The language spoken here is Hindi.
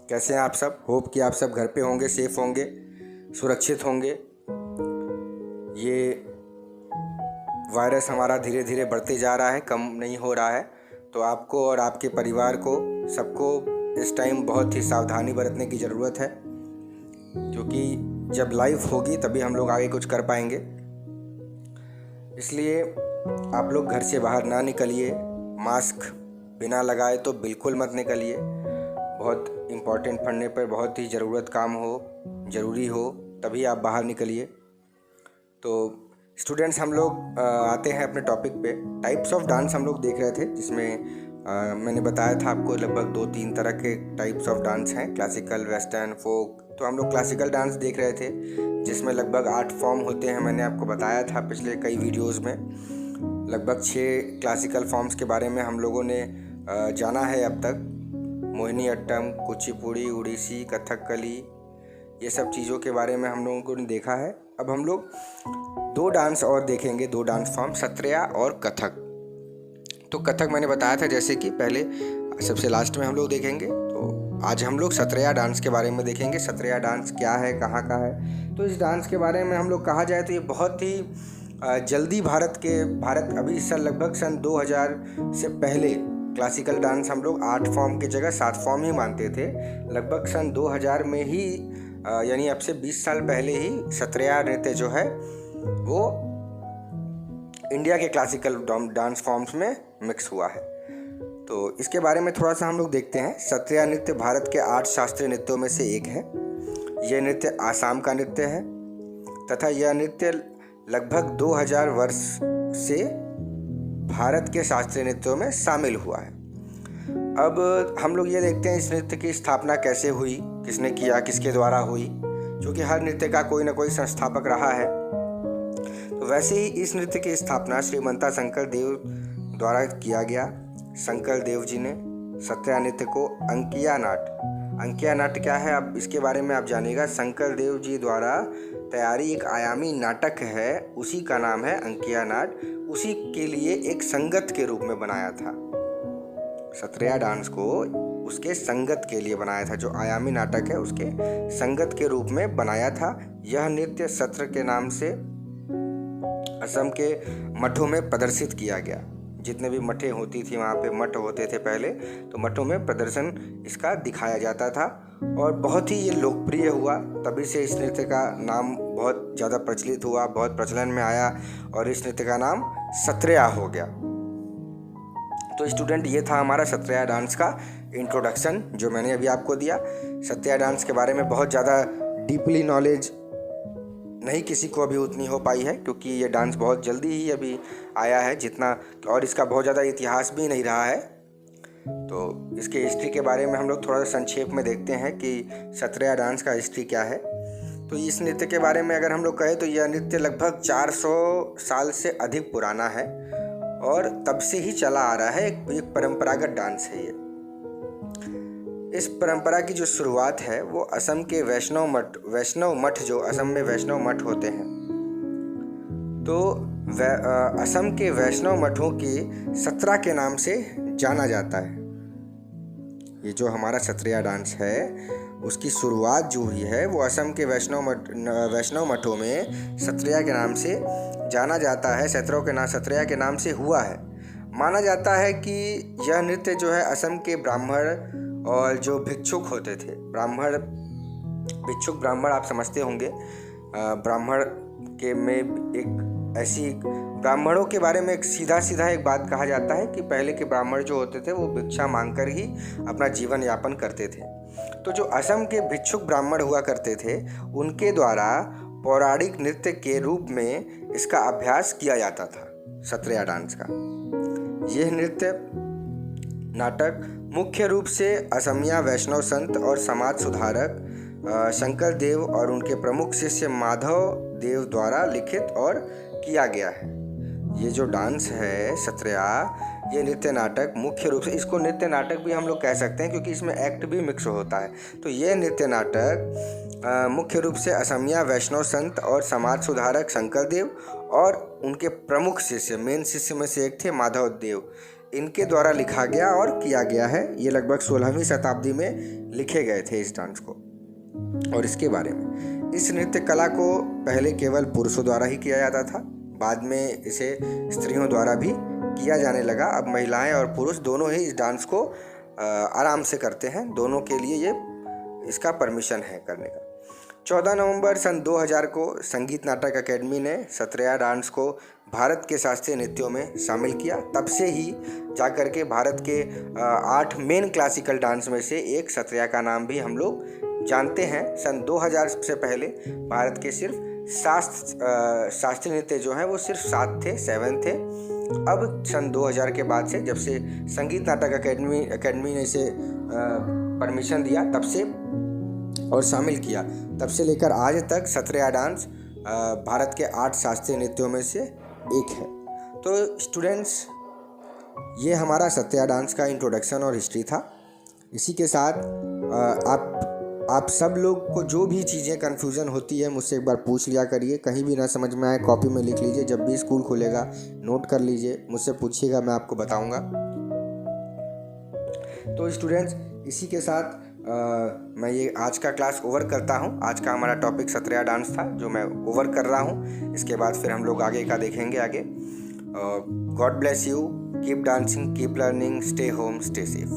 कैसे हैं आप सब? होप कि आप सब घर पे होंगे, सेफ होंगे, सुरक्षित होंगे। ये वायरस हमारा धीरे धीरे बढ़ते जा रहा है, कम नहीं हो रहा है। तो आपको और आपके परिवार को, सबको इस टाइम बहुत ही सावधानी बरतने की ज़रूरत है, क्योंकि जब लाइफ होगी तभी हम लोग आगे कुछ कर पाएंगे। इसलिए आप लोग घर से बाहर ना निकलिए, मास्क बिना लगाए तो बिल्कुल मत निकलिए। बहुत इम्पोर्टेंट पढ़ने पर, बहुत ही ज़रूरत काम हो, ज़रूरी हो, तभी आप बाहर निकलिए। तो स्टूडेंट्स, हम लोग आते हैं अपने टॉपिक पे। टाइप्स ऑफ डांस हम लोग देख रहे थे, जिसमें मैंने बताया था आपको लगभग 2-3 तरह के टाइप्स ऑफ डांस हैं, क्लासिकल, वेस्टर्न, फोक। तो हम लोग क्लासिकल डांस देख रहे थे, जिसमें लगभग 8 फॉर्म होते हैं। मैंने आपको बताया था पिछले कई वीडियोज़ में। लगभग 6 क्लासिकल फॉर्म्स के बारे में हम लोगों ने जाना है अब तक। मोहिनीअट्टम, कुचिपुड़ी, उड़ीसी, कथकली, ये सब चीज़ों के बारे में हम लोगों ने देखा है। अब हम लोग 2 डांस और देखेंगे, 2 डांस फॉर्म, सत्रिया और कथक। तो कथक मैंने बताया था जैसे कि पहले, सबसे लास्ट में हम लोग देखेंगे। तो आज हम लोग सत्रिया डांस के बारे में देखेंगे। सत्रिया डांस क्या है, कहाँ का है। तो इस डांस के बारे में हम लोग कहा जाए तो ये बहुत ही जल्दी भारत अभी लगभग सन 2000 से पहले क्लासिकल डांस हम लोग 8 फॉर्म की जगह 7 फॉर्म ही मानते थे। लगभग सन 2000 में ही, यानी अब से 20 साल पहले ही सत्रिया नृत्य जो है वो इंडिया के क्लासिकल डांस फॉर्म्स में मिक्स हुआ है। तो इसके बारे में थोड़ा सा हम लोग देखते हैं। सत्रिया नृत्य भारत के 8 शास्त्रीय नृत्यों में से एक है। यह नृत्य आसाम का नृत्य है तथा यह नृत्य लगभग 2000 वर्ष से भारत के शास्त्रीय नृत्यों में शामिल हुआ है। अब हम लोग ये देखते हैं इस नृत्य की स्थापना कैसे हुई, किसने किया, किसके द्वारा हुई, क्योंकि हर नृत्य का कोई ना कोई संस्थापक रहा है। तो वैसे ही इस नृत्य की स्थापना श्रीमंता शंकर देव द्वारा किया गया। शंकर देव जी ने सत्रिया नृत्य को अंकिया नाट्य क्या है, अब इसके बारे में आप जानिएगा। शंकर देव जी द्वारा तैयारी एक आयामी नाटक है, उसी का नाम है अंकिया नाट्य। उसी के लिए एक संगत के रूप में बनाया था। सत्रिया डांस को उसके संगत के लिए बनाया था, जो आयामी नाटक है उसके संगत के रूप में बनाया था। यह नृत्य सत्र के नाम से असम के मठों में प्रदर्शित किया गया। जितने भी मठें होती थी, वहाँ पे मठ होते थे पहले, तो मठों में प्रदर्शन इसका दिखाया जाता था और बहुत ही ये लोकप्रिय हुआ। तभी से इस नृत्य का नाम बहुत ज़्यादा प्रचलित हुआ, बहुत प्रचलन में आया और इस नृत्य का नाम सत्रिया हो गया। तो स्टूडेंट, ये था हमारा सत्रिया डांस का इंट्रोडक्शन जो मैंने अभी आपको दिया। सत्रिया डांस के बारे में बहुत ज़्यादा डीपली नॉलेज नहीं किसी को अभी उतनी हो पाई है, क्योंकि ये डांस बहुत जल्दी ही अभी आया है जितना, और इसका बहुत ज़्यादा इतिहास भी नहीं रहा है। तो इसके हिस्ट्री के बारे में हम लोग थोड़ा सा संक्षेप में देखते हैं कि सत्रिया डांस का हिस्ट्री क्या है। तो इस नृत्य के बारे में अगर हम लोग कहें तो यह नृत्य लगभग 400 साल से अधिक पुराना है और तब से ही चला आ रहा है। एक परंपरागत डांस है ये। इस परंपरा की जो शुरुआत है वो असम के वैष्णव मठ जो असम में वैष्णव मठ होते हैं, तो असम के वैष्णव मठों की सत्रा के नाम से जाना जाता है। ये जो हमारा सत्रिया डांस है उसकी शुरुआत जो हुई है वो असम के वैष्णव मठों में सत्रिया के नाम से जाना जाता है। सत्रिया के नाम से हुआ है। माना जाता है कि यह नृत्य जो है असम के ब्राह्मण और जो भिक्षुक होते थे, ब्राह्मण आप समझते होंगे। ब्राह्मण के में एक ऐसी, ब्राह्मणों के बारे में एक सीधा एक बात कहा जाता है कि पहले के ब्राह्मण जो होते थे वो भिक्षा मांगकर ही अपना जीवन यापन करते थे। तो जो असम के भिक्षुक ब्राह्मण हुआ करते थे उनके द्वारा पौराणिक नृत्य के रूप में इसका अभ्यास किया जाता था, सत्रिया डांस का। यह नृत्य नाटक मुख्य रूप से असमिया वैष्णव संत और समाज सुधारक शंकर देव और उनके प्रमुख शिष्य माधव देव द्वारा लिखित और किया गया है। ये जो डांस है सत्रिया, ये नृत्य नाटक मुख्य रूप से, इसको नृत्य नाटक भी हम लोग कह सकते हैं क्योंकि इसमें एक्ट भी मिक्स होता है। तो ये नृत्य नाटक मुख्य रूप से असमिया वैष्णव संत और समाज सुधारक शंकर देव और उनके प्रमुख शिष्य, मेन शिष्य में से एक थे माधव देव, इनके द्वारा लिखा गया और किया गया है। ये लगभग 16वीं शताब्दी में लिखे गए थे इस डांस को। और इसके बारे में, इस नृत्य कला को पहले केवल पुरुषों द्वारा ही किया जाता था, बाद में इसे स्त्रियों द्वारा भी किया जाने लगा। अब महिलाएं और पुरुष दोनों ही इस डांस को आराम से करते हैं, दोनों के लिए ये इसका परमिशन है करने का। 14 नवंबर सन 2000 को संगीत नाटक अकेडमी ने सत्रिया डांस को भारत के शास्त्रीय नृत्यों में शामिल किया। तब से ही जाकर के भारत के 8 मेन क्लासिकल डांस में से एक सत्रिया का नाम भी हम लोग जानते हैं। सन 2000 से पहले भारत के सिर्फ शास्त्रीय नृत्य जो है वो सिर्फ 7 थे। अब सन 2000 के बाद से, जब से संगीत नाटक अकेडमी ने इसे परमिशन दिया तब से और शामिल किया, तब से लेकर आज तक सत्रिया डांस भारत के 8 शास्त्रीय नृत्यों में से एक है। तो स्टूडेंट्स, ये हमारा सत्रिया डांस का इंट्रोडक्शन और हिस्ट्री था। इसी के साथ आप सब लोग को जो भी चीज़ें कन्फ्यूज़न होती है मुझसे एक बार पूछ लिया करिए। कहीं भी ना समझ में आए कॉपी में लिख लीजिए, जब भी स्कूल खुलेगा नोट कर लीजिए, मुझसे पूछिएगा, मैं आपको बताऊंगा। तो स्टूडेंट्स, इसी के साथ मैं ये आज का क्लास ओवर करता हूँ। आज का हमारा टॉपिक सत्रिया डांस था जो मैं ओवर कर रहा हूँ। इसके बाद फिर हम लोग आगे का देखेंगे आगे। God bless you, keep dancing, keep learning, stay home, stay safe.